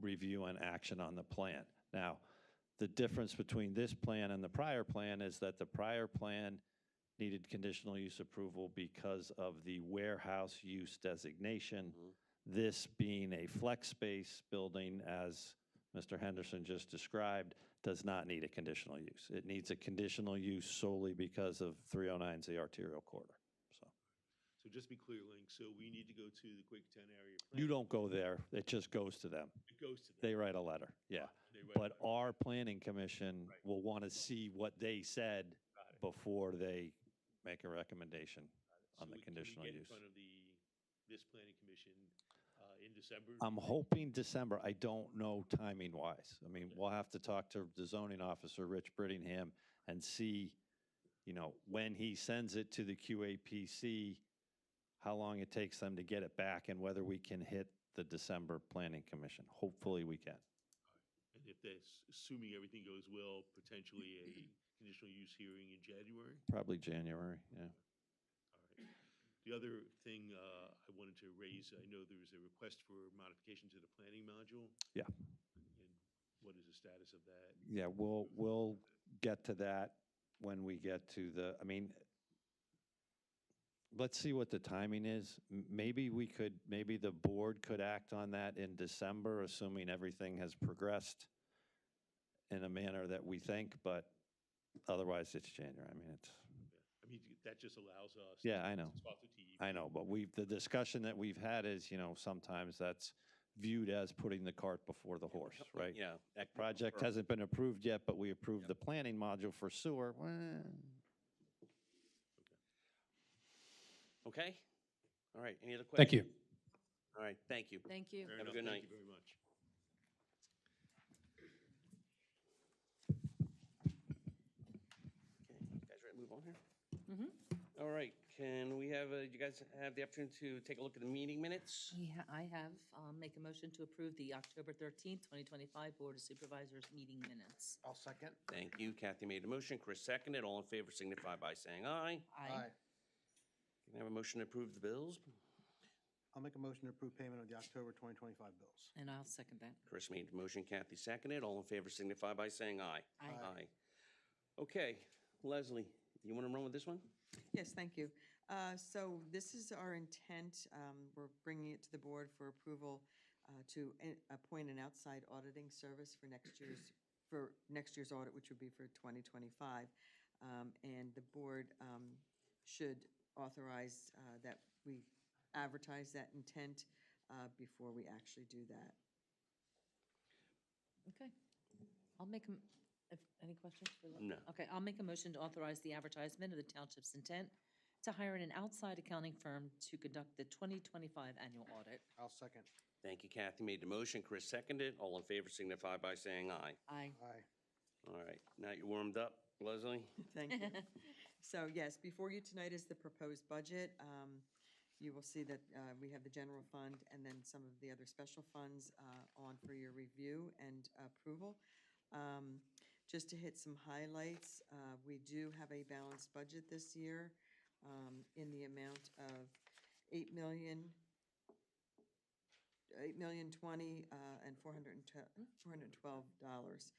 review and action on the plan. Now, the difference between this plan and the prior plan is that the prior plan needed conditional use approval because of the warehouse use designation.
Mm-hmm.
This being a flex space building, as Mr. Henderson just described, does not need a conditional use. It needs a conditional use solely because of 309's the arterial corridor.
So just be clear, Link, so we need to go to the Quakertown area.
You don't go there, it just goes to them.
It goes to them.
They write a letter, yeah.
They write
But
a letter.
our planning commission
Right.
will want to see what they said
Got it.
before they make a recommendation on
So
the conditional
Can we
use.
get in front of this planning commission in December?
I'm hoping December. I don't know timing-wise. I mean, we'll have to talk to the zoning officer, Rich Brittingham, and see, when he sends it to the QAPC, how long it takes them to get it back and whether we can hit the December planning commission. Hopefully we can.
And if that's, assuming everything goes well, potentially a conditional use hearing in January?
Probably January, yeah.
The other thing I wanted to raise, I know there was a request for modification to the planning module.
Yeah.
And what is the status of that?
Yeah, we'll get to that when we get to the, I mean, let's see what the timing is. Maybe maybe the board could act on that in December, assuming everything has progressed in a manner that we think, but otherwise it's January. I mean, it's,
I mean, that just allows us.
yeah, I know.
to talk to TEP.
I know, but the discussion that we've had is, sometimes that's viewed as putting the cart before the horse, right?
Yeah.
That project hasn't been approved yet, but we approved the planning module for sewer. Well,
Okay? All right, any other questions?
Thank you.
All right, thank you.
Thank you.
Fair
Have a
enough.
good night.
Thank you very much.
Okay, you guys ready to move on here? All right, can we have, you guys have the opportunity to take a look at the meeting minutes?
Yeah, I have, make a motion to approve the October 13th, 2025 Board of Supervisors meeting minutes.
I'll second.
Thank you. Kathy made a motion, Chris seconded. All in favor signify by saying aye. Can I have a motion to approve the bills?
I'll make a motion to approve payment of the October 2025 bills.
And I'll second that.
Chris made the motion, Kathy seconded. All in favor signify by saying aye.
Aye.
Okay, Leslie, you want to run with this one?
Yes, thank you. So this is our intent. We're bringing it to the board for approval to appoint an outside auditing service for next year's audit, which would be for 2025. And the board should authorize that we advertise that intent before we actually do that.
Okay. I'll make, any questions for that?
No.
Okay, I'll make a motion to authorize the advertisement of the township's intent to hire an outside accounting firm to conduct the 2025 annual audit.
I'll second.
Thank you, Kathy made the motion, Chris seconded. All in favor signify by saying aye.
Aye.
Aye.
All right, now you're warmed up, Leslie?
Thank you. So yes, before you tonight is the proposed budget. You will see that we have the general fund and then some of the other special funds on for your review and approval. Just to hit some highlights, we do have a balanced budget this year in the amount of $8,020,000 and $412.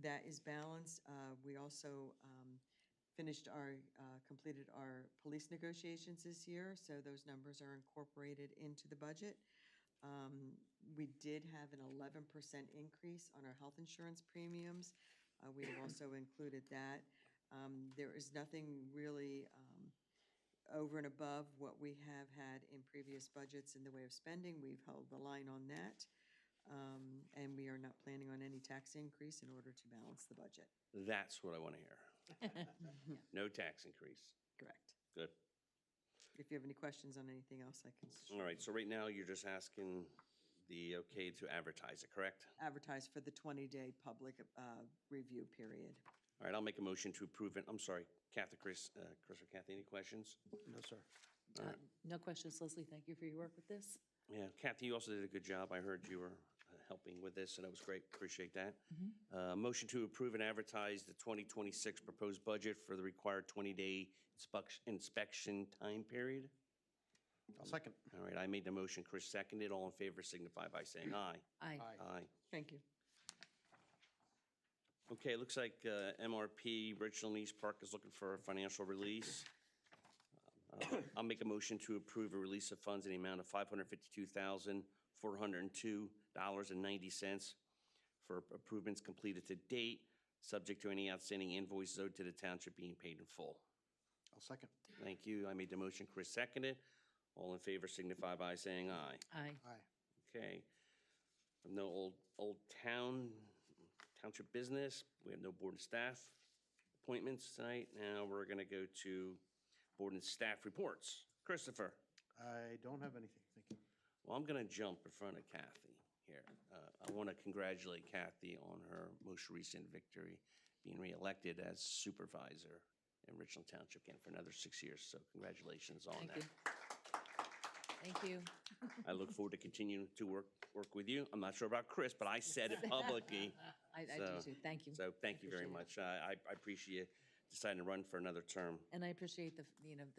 That is balanced. We also completed our police negotiations this year, so those numbers are incorporated into the budget. We did have an 11% increase on our health insurance premiums. We have also included that. There is nothing really over and above what we have had in previous budgets in the way of spending. We've held the line on that. And we are not planning on any tax increase in order to balance the budget.
That's what I want to hear. No tax increase.
Correct.
Good.
If you have any questions on anything else, I can
All right, so right now you're just asking the okay to advertise it, correct?
advertise for the 20-day public review period.
All right, I'll make a motion to approve it. I'm sorry, Chris or Kathy, any questions?
No, sir.
All right.
No questions, Leslie. Thank you for your work with this.
Yeah, Kathy, you also did a good job. I heard you were helping with this, and that was great. Appreciate that. Motion to approve and advertise the 2026 proposed budget for the required 20-day inspection time period.
I'll second.
All right, I made the motion. Chris seconded. All in favor signify by saying aye.
Aye.
Aye.
Thank you.
Okay, it looks like MRP Richland East Park is looking for a financial release. I'll make a motion to approve a release of funds in the amount of $552,402.90 for improvements completed to date, subject to any outstanding invoices owed to the township being paid in full.
I'll second.
Thank you. I made the motion. Chris seconded. All in favor signify by saying aye.
Aye.
Aye.
Okay. No old township business. We have no board and staff appointments tonight. Now we're going to go to board and staff reports. Christopher.
I don't have anything. Thank you.
Well, I'm going to jump in front of Kathy here. I want to congratulate Kathy on her most recent victory, being reelected as supervisor in Richland Township again for another 6 years. So congratulations on
Thank
that.
you. Thank you.
I look forward to continuing to work with you. I'm not sure about Chris, but I said it publicly.
I do too. Thank you.
So thank you very much. I appreciate you deciding to run for another term.
And I appreciate the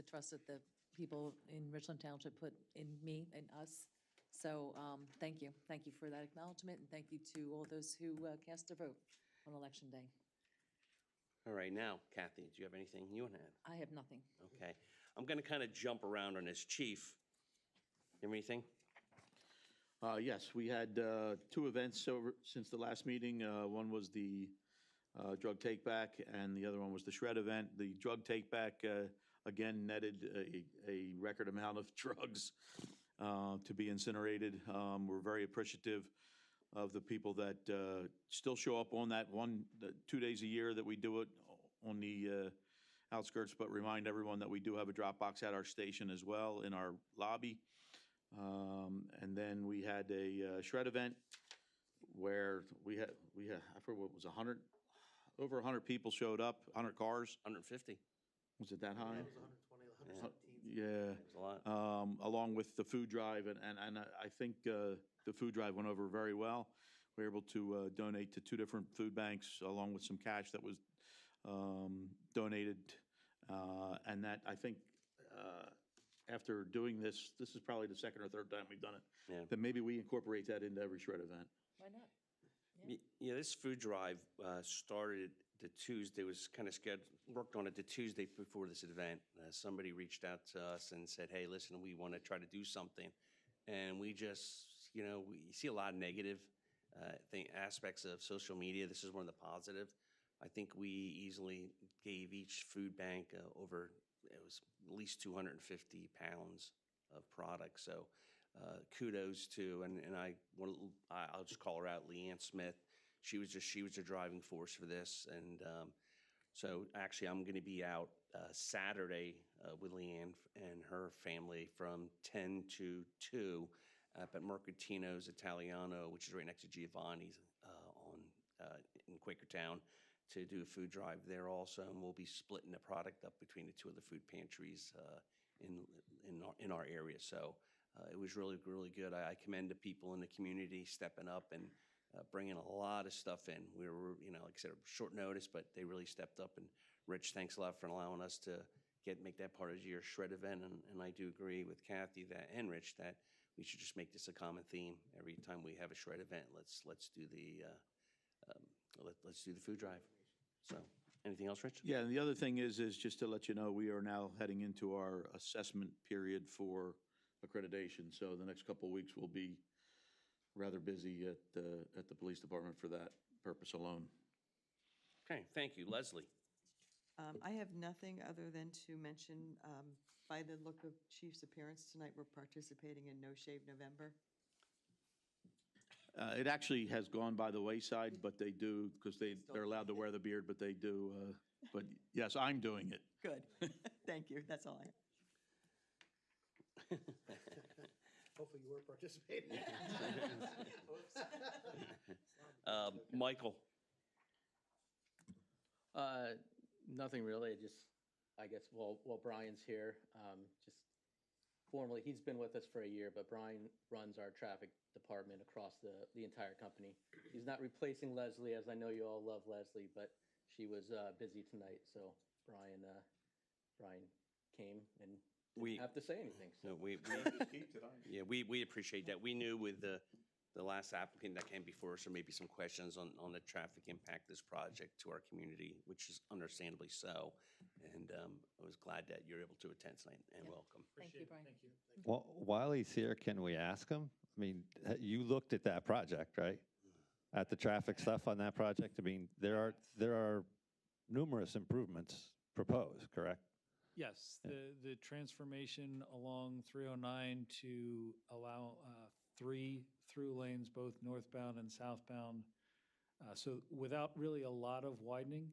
trust that the people in Richland Township put in me and us. So thank you. Thank you for that acknowledgement, and thank you to all those who cast their vote on Election Day.
All right, now, Kathy, do you have anything you want to add?
I have nothing.
Okay. I'm going to kind of jump around on this. Chief, you have anything?
Yes, we had two events since the last meeting. One was the drug take-back, and the other one was the shred event. The drug take-back, again, netted a record amount of drugs to be incinerated. We're very appreciative of the people that still show up on that 2 days a year that we do it on the outskirts, but remind everyone that we do have a drop box at our station as well in our lobby. And then we had a shred event where we had I forget what was 100, over 100 people showed up, 100 cars.
150.
Was it that high?
It was 120, 117.
Yeah.
That's a lot.
Along with the food drive, and I think the food drive went over very well. We were able to donate to 2 different food banks, along with some cash that was donated. And that, I think, after doing this is probably the second or third time we've done it.
Yeah.
That maybe we incorporate that into every shred event.
Why not?
Yeah, this food drive started the Tuesday, was kind of worked on it the Tuesday before this event. Somebody reached out to us and said, hey, listen, we want to try to do something. And we just, we see a lot of negative aspects of social media. This is one of the positive. I think we easily gave each food bank over, it was at least 250 pounds of product. So kudos to, and I'll just call her out, Leanne Smith. She was the driving force for this. And so actually I'm going to be out Saturday with Leanne and her family from 10 to 2 up at Mercatino's Italiano, which is right next to Giovanni's in Quakertown, to do a food drive there also. And we'll be splitting the product up between the 2 of the food pantries in our area. So it was really, really good. I commend the people in the community stepping up and bringing a lot of stuff in. We were, like I said, short notice, but they really stepped up. And Rich, thanks a lot for allowing us to make that part of your shred event. And I do agree with Kathy and Rich that we should just make this a common theme every time we have a shred event. Let's do the food drive. So, anything else, Rich?
Yeah, and the other thing is just to let you know, we are now heading into our assessment period for accreditation. So the next couple of weeks will be rather busy at the police department for that purpose alone.
Okay, thank you. Leslie?
I have nothing other than to mention, by the look of Chief's appearance tonight, we're participating in No Shave November.
It actually has gone by the wayside, but they do, because they're allowed to wear the beard, but they do. But yes, I'm doing it.
Good. Thank you. That's all I have.
Hopefully you were participating.
Michael?
Nothing really, I guess, while Brian's here, just formally, he's been with us for a year, but Brian runs our traffic department across the entire company. He's not replacing Leslie, as I know you all love Leslie, but she was busy tonight, so Brian came and didn't have to say anything. So.
No, we appreciate that. We knew with the last applicant that came before us, there may be some questions on the traffic impact of this project to our community, which is understandably so. And I was glad that you're able to attend tonight, and welcome.
Thank you, Brian.
Well, while he's here, can we ask him? I mean, you looked at that project, right? At the traffic stuff on that project? I mean, there are numerous improvements proposed, correct?
Yes, the transformation along 309 to allow 3 through lanes, both northbound and southbound. So without really a lot of widening.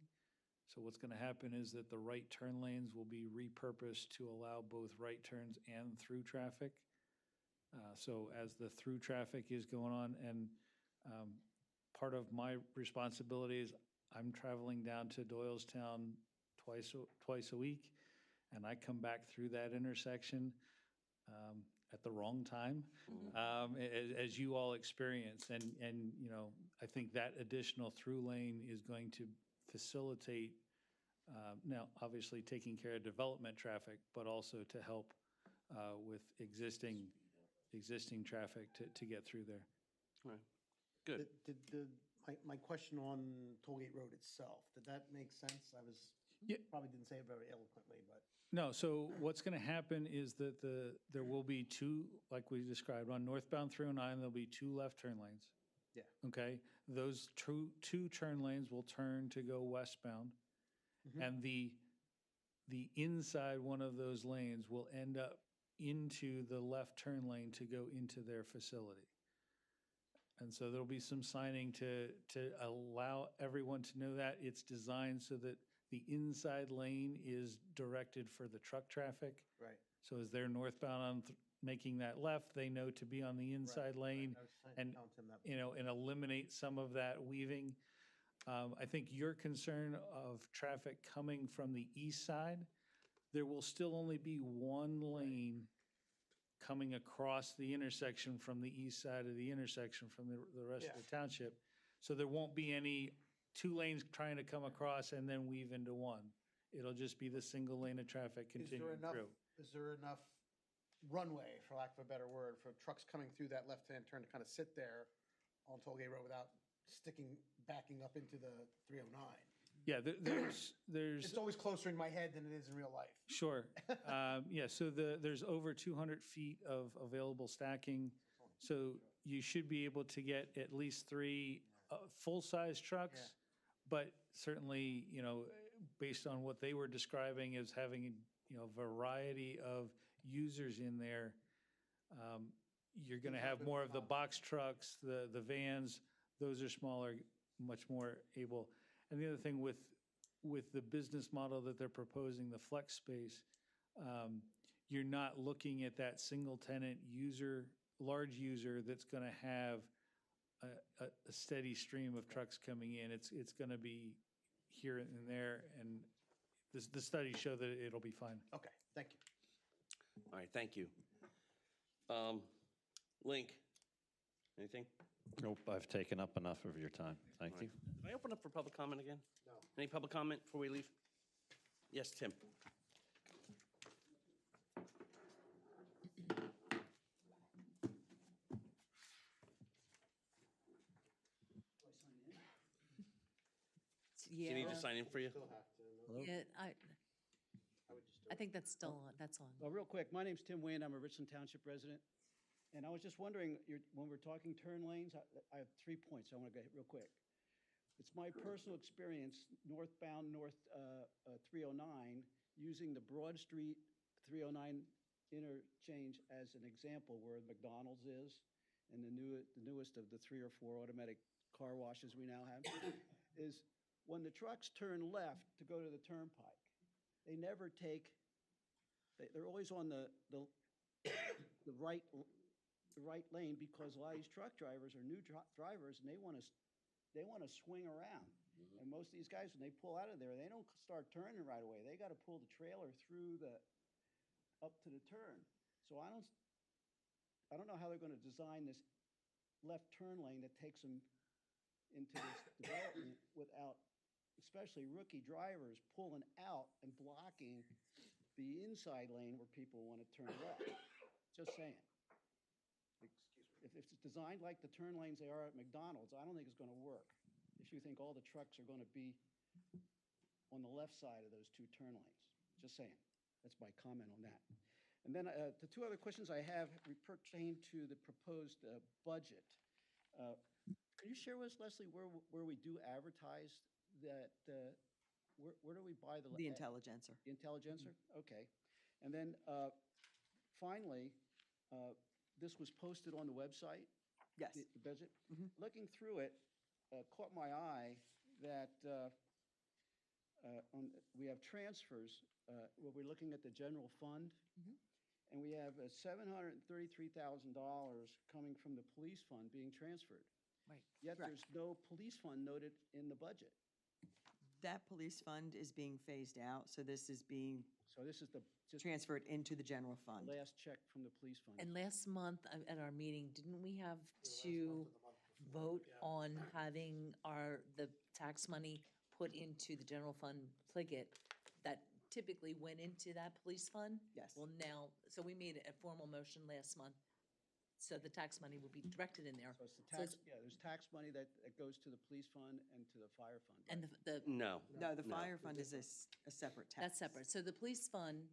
So what's going to happen is that the right turn lanes will be repurposed to allow both right turns and through traffic. So as the through traffic is going on, and part of my responsibility is I'm traveling down to Doylestown twice a week, and I come back through that intersection at the wrong time, as you all experience. And I think that additional through lane is going to facilitate, now obviously taking care of development traffic, but also to help with existing traffic to get through there.
All right, good.
My question on Tollgate Road itself, did that make sense?
Yeah.
Probably didn't say it very eloquently, but.
No, so what's going to happen is that there will be two, like we described, on northbound 309, there'll be two left turn lanes.
Yeah.
Okay? Those two turn lanes will turn to go westbound. And the inside one of those lanes will end up into the left turn lane to go into their facility. And so there'll be some signing to allow everyone to know that. It's designed so that the inside lane is directed for the truck traffic.
Right.
So as they're northbound on making that left, they know to be on the inside lane
I was trying
and,
to count him that.
and eliminate some of that weaving. I think your concern of traffic coming from the east side, there will still only be one lane coming across the intersection from the east side of the intersection from the rest of the township. So there won't be any 2 lanes trying to come across and then weave into one. It'll just be the single lane of traffic continuing through.
Is there enough runway, for lack of a better word, for trucks coming through that left-hand turn to kind of sit there on Tollgate Road without backing up into the 309?
Yeah, there's.
It's always closer in my head than it is in real life.
Sure. Yeah, so there's over 200 feet of available stacking. So you should be able to get at least 3 full-size trucks.
Yeah.
But certainly, based on what they were describing as having, variety of users in there, you're going to have more of the box trucks, the vans. Those are smaller, much more able. And the other thing with the business model that they're proposing, the flex space, you're not looking at that single tenant user, large user that's going to have a steady stream of trucks coming in. It's going to be here and there, and the studies show that it'll be fine.
Okay, thank you.
All right, thank you. Link, anything?
Nope, I've taken up enough of your time. Thank you.
Did I open up for public comment again?
No.
Any public comment before we leave? Yes, Tim. Do you need to sign in for you?
Still have to.
Yeah,
I would just do
I
it.
think that's still on, that's on.
Well, real quick, my name's Tim Wayne. I'm a Richland Township resident. And I was just wondering, when we're talking turn lanes, I have 3 points I want to get real quick. It's my personal experience, northbound 309, using the Broad Street 309 interchange as an example where McDonald's is, and the newest of the 3 or 4 automatic car washes we now have, is when the trucks turn left to go to the turnpike, they never take, they're always on the right lane, because a lot of these truck drivers are new drivers, and they want to swing around. And most of these guys, when they pull out of there, they don't start turning right away. They got to pull the trailer through up to the turn. So I don't know how they're going to design this left turn lane that takes them into this development without, especially rookie drivers, pulling out and blocking the inside lane where people want to turn left. Just saying. If it's designed like the turn lanes they are at McDonald's, I don't think it's going to work. If you think all the trucks are going to be on the left side of those 2 turn lanes. Just saying. That's my comment on that. And then the 2 other questions I have pertain to the proposed budget. Can you share with us, Leslie, where we do advertise that, where do we buy the
Intelligencer.
The Intelligencer? Okay. And then finally, this was posted on the website?
Yes.
The budget? Looking through it, caught my eye that we have transfers, where we're looking at the general fund, and we have $733,000 coming from the police fund being transferred.
Right.
Yet
Correct.
there's no police fund noted in the budget.
That police fund is being phased out, so this is being
So this is just
transferred into the general fund.
the last check from the police fund.
And last month at our meeting, didn't we have to vote on having the tax money put into the general fund pliget that typically went into that police fund.
Yes.
Well, now, so we made a formal motion last month, so the tax money will be directed in there.
So it's the
So
tax,
it's-
yeah, there's tax money that goes to the police fund and to the fire fund.
And
right?
the,
No.
No, the fire fund is a separate tax.
that's separate. So the police fund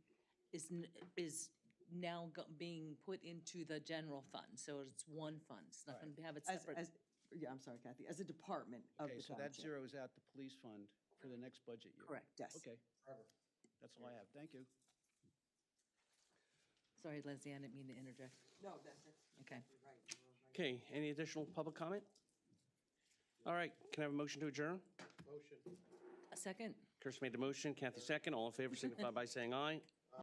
is now being put into the general fund, so it's one fund. It's not going to have it
As,
separate.
yeah, I'm sorry, Kathy, as a department of
Okay,
the
so that
township.
zeroes out the police fund for the next budget year.
Correct.
Yes.
Okay. That's all I have. Thank you.
Sorry, Leslie, I didn't mean to interject.
No, that's
Okay.
right.
Okay, any additional public comment? All right, can I have a motion to adjourn?
Motion.
A second?
Kirsten made the motion, Kathy second. All in favor signify by saying aye.